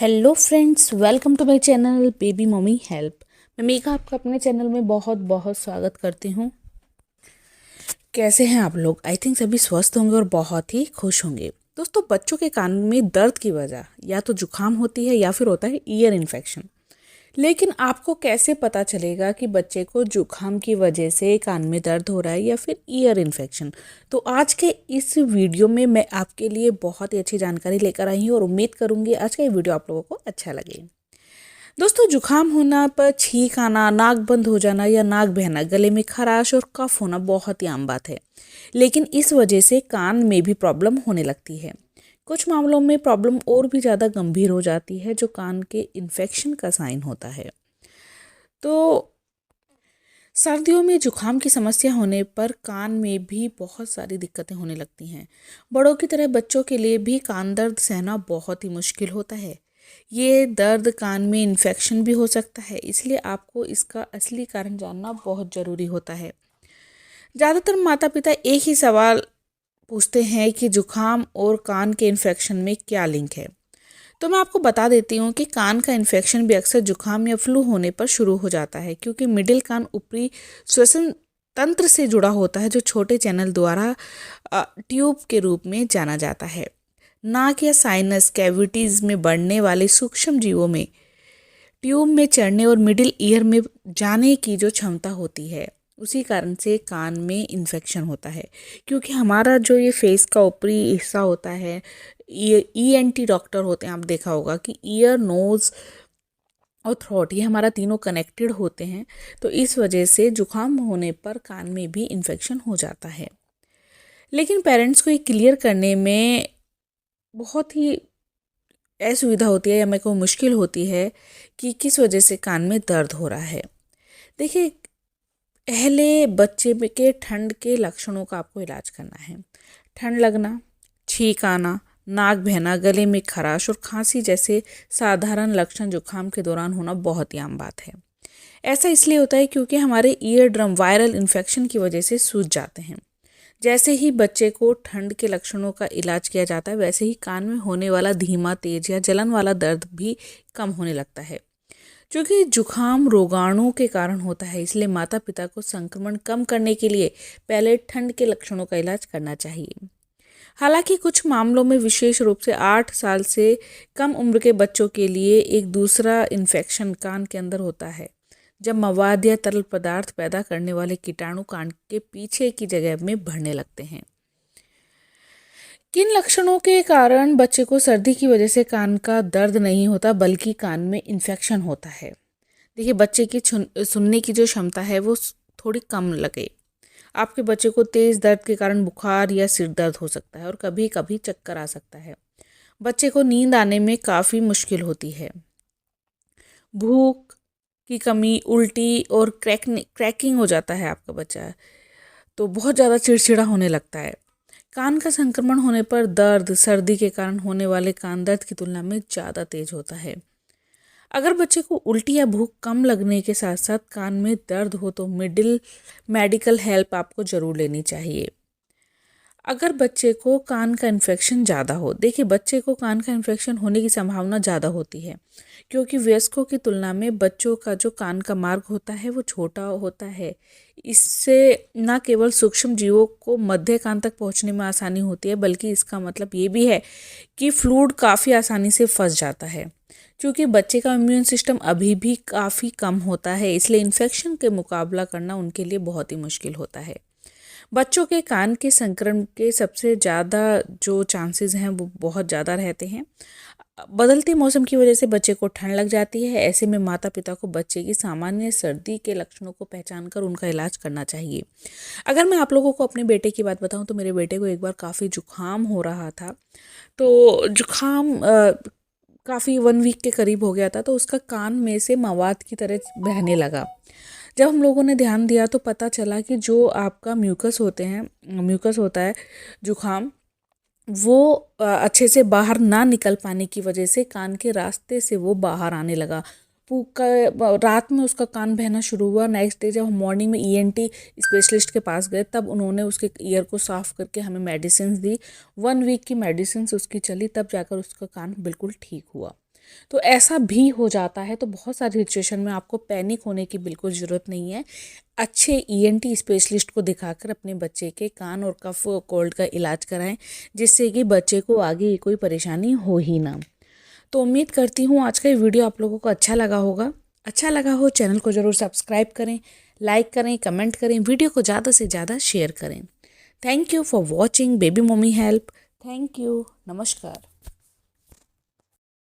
Hello friends, welcome to my channel baby mummy help. मैं मेघा आपका अपने चैनल में बहुत बहुत स्वागत करती हूँ। कैसे हैं आप लोग? आई थिंक सभी स्वस्थ होंगे और बहुत ही खुश होंगे। दोस्तों, बच्चों के कान में दर्द की वजह या तो जुकाम होती है या फिर होता है ईयर इन्फेक्शन। लेकिन आपको कैसे पता चलेगा कि बच्चे को जुकाम की वजह से कान में दर्द हो रहा है या फिर ईयर इन्फेक्शन? तो आज के इस वीडियो में मैं आपके लिए बहुत ही अच्छी जानकारी लेकर आई हूँ और उम्मीद करूँगी आज का ये वीडियो आप लोगों को अच्छा लगे। दोस्तों, जुकाम होना पर छींक आना, नाक बंद हो जाना या नाक बहना, गले में खराश और कफ होना बहुत ही आम बात है। लेकिन इस वजह से कान में भी प्रॉब्लम होने लगती है। कुछ मामलों में प्रॉब्लम और भी ज़्यादा गंभीर हो जाती है, जो कान के इन्फेक्शन का साइन होता है। तो सर्दियों में जुकाम की समस्या होने पर कान में भी बहुत सारी दिक्कतें होने लगती हैं। बड़ों की तरह बच्चों के लिए भी कान दर्द सहना बहुत ही मुश्किल होता है। ये दर्द कान में इन्फेक्शन भी हो सकता है, इसलिए आपको इसका असली कारण जानना बहुत ज़रूरी होता है। ज़्यादातर माता पिता एक ही सवाल पूछते हैं कि जुकाम और कान के इन्फेक्शन में क्या लिंक है। तो मैं आपको बता देती हूँ कि कान का इन्फेक्शन भी अक्सर जुकाम या फ्लू होने पर शुरू हो जाता है, क्योंकि मिडिल कान ऊपरी श्वसन तंत्र से जुड़ा होता है, जो छोटे चैनल द्वारा ट्यूब के रूप में जाना जाता है। नाक या साइनस कैविटीज में बढ़ने वाले सूक्ष्म जीवों में ट्यूब में चढ़ने और मिडिल ईयर में जाने की जो क्षमता होती है, उसी कारण से कान में इन्फेक्शन होता है। क्योंकि हमारा जो ये फेस का ऊपरी हिस्सा होता है, ईएनटी डॉक्टर होते हैं, आप देखा होगा कि ईयर, नोज़ और थ्रोट, ये हमारा तीनों कनेक्टेड होते हैं। तो इस वजह से जुकाम होने पर कान में भी इन्फेक्शन हो जाता है। लेकिन पेरेंट्स को ये क्लियर करने में बहुत ही असुविधा होती है या मेरे को मुश्किल होती है कि किस वजह से कान में दर्द हो रहा है। देखिए, पहले बच्चे के ठंड के लक्षणों का आपको इलाज करना है। ठंड लगना, छींक आना, नाक बहना, गले में खराश और खांसी जैसे साधारण लक्षण जुकाम के दौरान होना बहुत ही आम बात है। ऐसा इसलिए होता है क्योंकि हमारे ईयर ड्रम वायरल इन्फेक्शन की वजह से सूज जाते हैं। जैसे ही बच्चे को ठंड के लक्षणों का इलाज किया जाता है, वैसे ही कान में होने वाला धीमा, तेज या जलन वाला दर्द भी कम होने लगता है। क्योंकि जुकाम रोगाणु के कारण होता है, इसलिए माता पिता को संक्रमण कम करने के लिए पहले ठंड के लक्षणों का इलाज करना चाहिए। हालांकि कुछ मामलों में, विशेष रूप से 8 साल से कम उम्र के बच्चों के लिए, एक दूसरा इन्फेक्शन कान के अंदर होता है, जब मवाद या तरल पदार्थ पैदा करने वाले कीटाणु कान के पीछे की जगह में बढ़ने लगते हैं। किन लक्षणों के कारण बच्चे को सर्दी की वजह से कान का दर्द नहीं होता बल्कि कान में इन्फेक्शन होता है? देखिए, बच्चे की सुनने की जो क्षमता है वो थोड़ी कम लगे। आपके बच्चे को तेज दर्द के कारण बुखार या सिर दर्द हो सकता है और कभी कभी चक्कर आ सकता है। बच्चे को नींद आने में काफ़ी मुश्किल होती है। भूख की कमी, उल्टी और क्रैकिंग हो जाता है आपका बच्चा, तो बहुत ज़्यादा चिड़चिड़ा होने लगता है। कान का संक्रमण होने पर दर्द सर्दी के कारण होने वाले कान दर्द की तुलना में ज़्यादा तेज होता है। अगर बच्चे को उल्टी या भूख कम लगने के साथ साथ कान में दर्द हो तो मेडिकल हेल्प आपको ज़रूर लेनी चाहिए। अगर बच्चे को कान का इन्फेक्शन ज़्यादा हो, देखिए, बच्चे को कान का इन्फेक्शन होने की संभावना ज़्यादा होती है, क्योंकि वयस्कों की तुलना में बच्चों का जो कान का मार्ग होता है वो छोटा होता है। इससे न केवल सूक्ष्म जीवों को मध्य कान तक पहुंचने में आसानी होती है, बल्कि इसका मतलब ये भी है कि फ्लूइड काफ़ी आसानी से फंस जाता है। क्योंकि बच्चे का इम्यून सिस्टम अभी भी काफ़ी कम होता है, इसलिए इन्फेक्शन के मुकाबला करना उनके लिए बहुत ही मुश्किल होता है। बच्चों के कान के संक्रमण के सबसे ज़्यादा जो चांसेस हैं वो बहुत ज़्यादा रहते हैं। बदलते मौसम की वजह से बच्चे को ठंड लग जाती है। ऐसे में माता पिता को बच्चे की सामान्य सर्दी के लक्षणों को पहचान कर उनका इलाज करना चाहिए। अगर मैं आप लोगों को अपने बेटे की बात बताऊं, तो मेरे बेटे को एक बार काफ़ी जुकाम हो रहा था। तो जुकाम काफ़ी 1 वीक के करीब हो गया था, तो उसका कान में से मवाद की तरह बहने लगा। जब हम लोगों ने ध्यान दिया तो पता चला कि जो आपका म्यूकस होता है, जुखाम, वो अच्छे से बाहर ना निकल पाने की वजह से कान के रास्ते से वो बाहर आने लगा। रात में उसका कान बहना शुरू हुआ। नेक्स्ट डे जब हम मॉर्निंग में ईएनटी स्पेशलिस्ट के पास गए तब उन्होंने उसके ईयर को साफ़ करके हमें मेडिसिन दी। 1 वीक की मेडिसिन उसकी चली, तब जाकर उसका कान बिल्कुल ठीक हुआ। तो ऐसा भी हो जाता है। तो बहुत सारी सिचुएशन में आपको पैनिक होने की बिल्कुल ज़रूरत नहीं है। अच्छे ईएनटी स्पेशलिस्ट को दिखाकर अपने बच्चे के कान और कफ कोल्ड का इलाज कराएं, जिससे कि बच्चे को आगे कोई परेशानी हो ही ना। तो उम्मीद करती हूँ आज का ये वीडियो आप लोगों को अच्छा लगा होगा। अच्छा लगा हो चैनल को ज़रूर सब्सक्राइब करें, लाइक करें, कमेंट करें, वीडियो को ज़्यादा से ज़्यादा शेयर करें। Thank you for watching baby mummy help. Thank you. नमस्कार।